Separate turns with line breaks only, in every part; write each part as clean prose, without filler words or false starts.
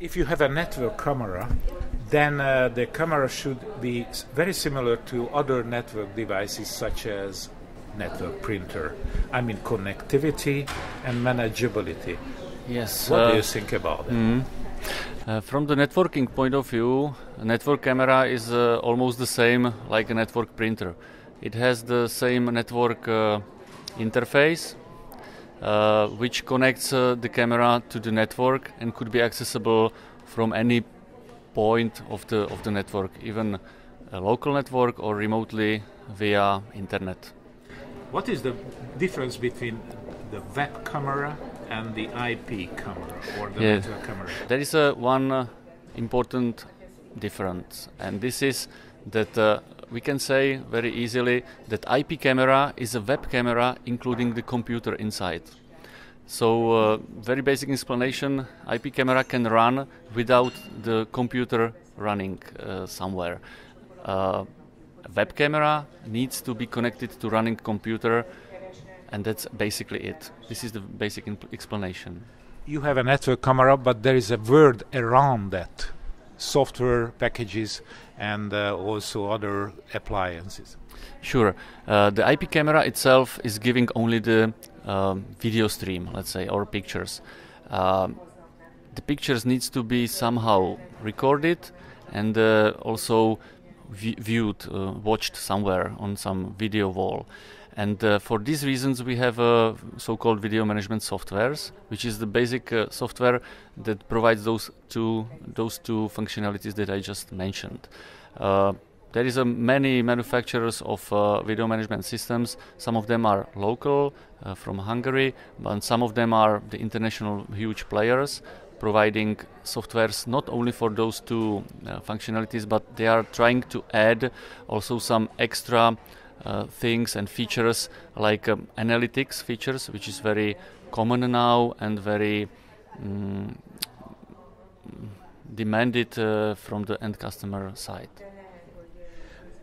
If you have a network camera, then the camera should be very similar to other network devices such as network printer. I mean connectivity and manageability.
Yes.
What do you think about it?
From the networking point of view, a network camera is almost the same like a network printer. It has the same network interface, which connects the camera to the network and could be accessible from any point of the network, even a local network or remotely via internet.
What is the difference between the web camera and the IP camera or the network camera?
There is one important difference, and this is that we can say very easily that IP camera is a web camera including the computer inside. So very basic explanation, IP camera can run without the computer running somewhere. A web camera needs to be connected to running computer, and that's basically it. This is the basic explanation.
You have a network camera, but there is a word around that. Software packages and also other appliances.
Sure. The IP camera itself is giving only the video stream, let's say, or pictures. The pictures needs to be somehow recorded and also viewed, watched somewhere on some video wall. And for these reasons we have so-called video management softwares, which is the basic software that provides those two functionalities that I just mentioned. There is many manufacturers of video management systems. Some of them are local from Hungary, but some of them are the international huge players providing softwares not only for those two functionalities, but they are trying to add also some extra things and features like analytics features, which is very common now and very demanded from the end customer side.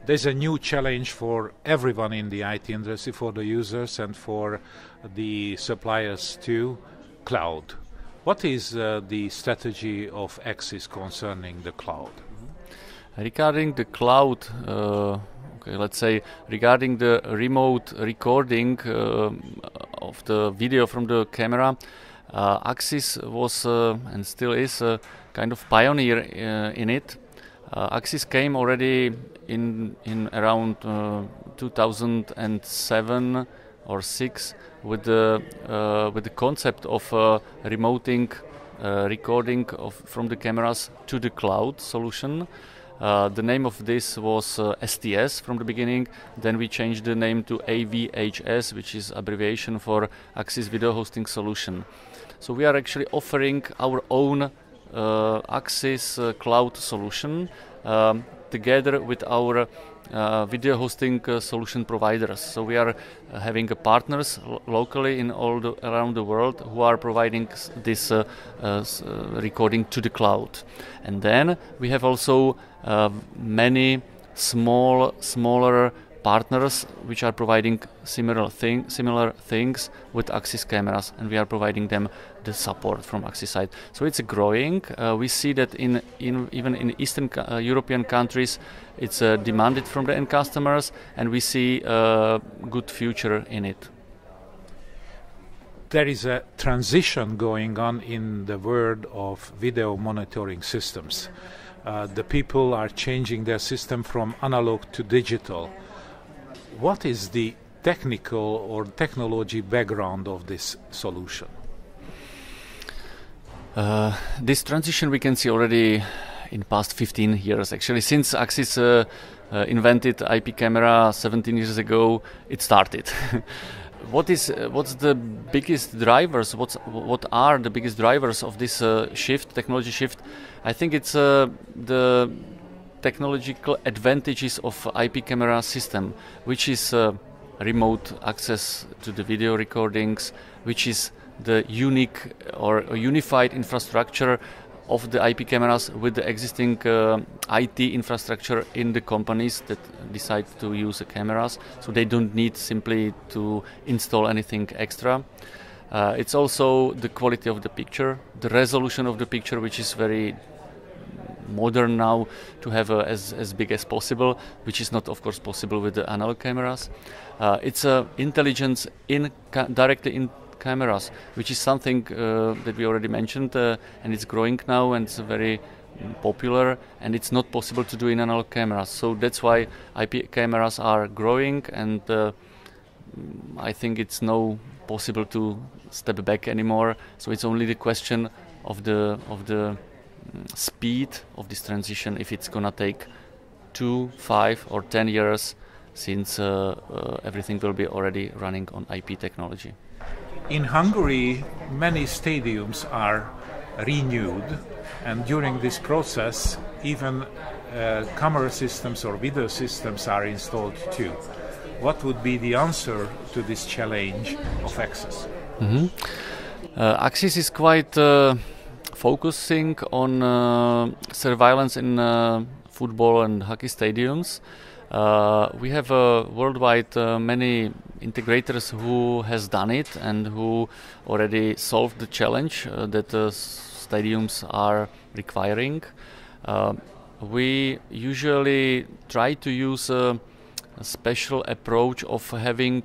There's a new challenge for everyone in the IT industry, for the users and for the suppliers too, cloud. What is the strategy of Axis concerning the cloud?
Regarding the cloud, let's say regarding the remote recording of the video from the camera, Axis was and still is a kind of pioneer in it. Axis came already in around 2007 or 6 with the concept of remoting recording from the cameras to the cloud solution. The name of this was STS from the beginning. Then we changed the name to AVHS, which is abbreviation for Axis Video Hosting Solution. So we are actually offering our own Axis cloud solution together with our video hosting solution providers. So we are having partners locally in around the world who are providing this recording to the cloud. And then we have also many smaller partners which are providing similar things with Axis cameras, and we are providing them the support from Axis side. So it's growing. We see that even in Eastern European countries, it's demanded from the end customers, and we see a good future in it.
There is a transition going on in the world of video monitoring systems. The people are changing their system from analog to digital. What is the technical or technology background of this solution?
This transition we can see already in past 15 years. Actually, since Axis invented IP camera 17 years ago, it started. What's the biggest drivers? What are the biggest drivers of this technology shift? I think it's the technological advantages of IP camera system, which is remote access to the video recordings, which is the unique or unified infrastructure of the IP cameras with the existing IT infrastructure in the companies that decide to use the cameras, so they don't need simply to install anything extra. It's also the quality of the picture, the resolution of the picture, which is very modern now, to have as big as possible, which is not, of course, possible with the analog cameras. It's intelligence directly in cameras, which is something that we already mentioned, and it's growing now, and it's very popular, and it's not possible to do in analog cameras. So that's why IP cameras are growing, and I think it's no possible to step back anymore. So it's only the question of the speed of this transition, if it's gonna take 2, 5 or 10 years, since everything will be already running on IP technology.
In Hungary, many stadiums are renewed, and during this process even camera systems or video systems are installed too. What would be the answer to this challenge of access?
Axis is quite focusing on surveillance in football and hockey stadiums. We have worldwide many integrators who has done it and who already solved the challenge that stadiums are requiring. We usually try to use a special approach of having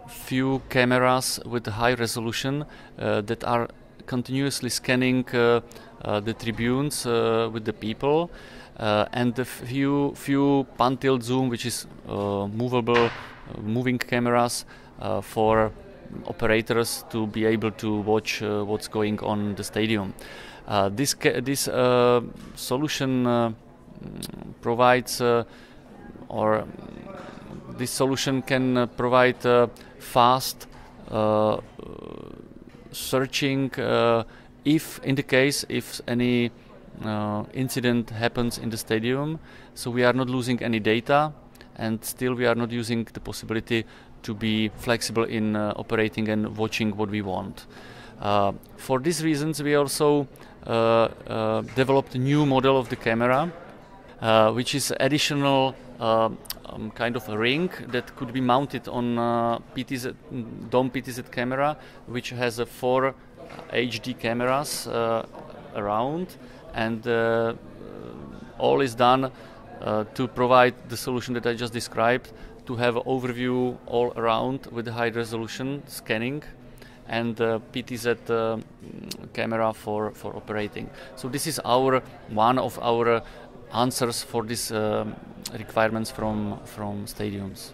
few cameras with high resolution that are continuously scanning the tribunes with the people, and a few pan-tilt zoom, which is moving cameras for operators to be able to watch what's going on in the stadium. This solution provides, or this solution can provide fast searching if any incident happens in the stadium. So we are not losing any data, and still we are not using the possibility to be flexible in operating and watching what we want. For these reasons, we also developed a new model of the camera, which is additional kind of a ring that could be mounted on dome PTZ camera, which has 4 HD cameras around, and all is done to provide the solution that I just described, to have an overview all around with high resolution scanning, and PTZ camera for operating. So this is one of our answers for these requirements from stadiums.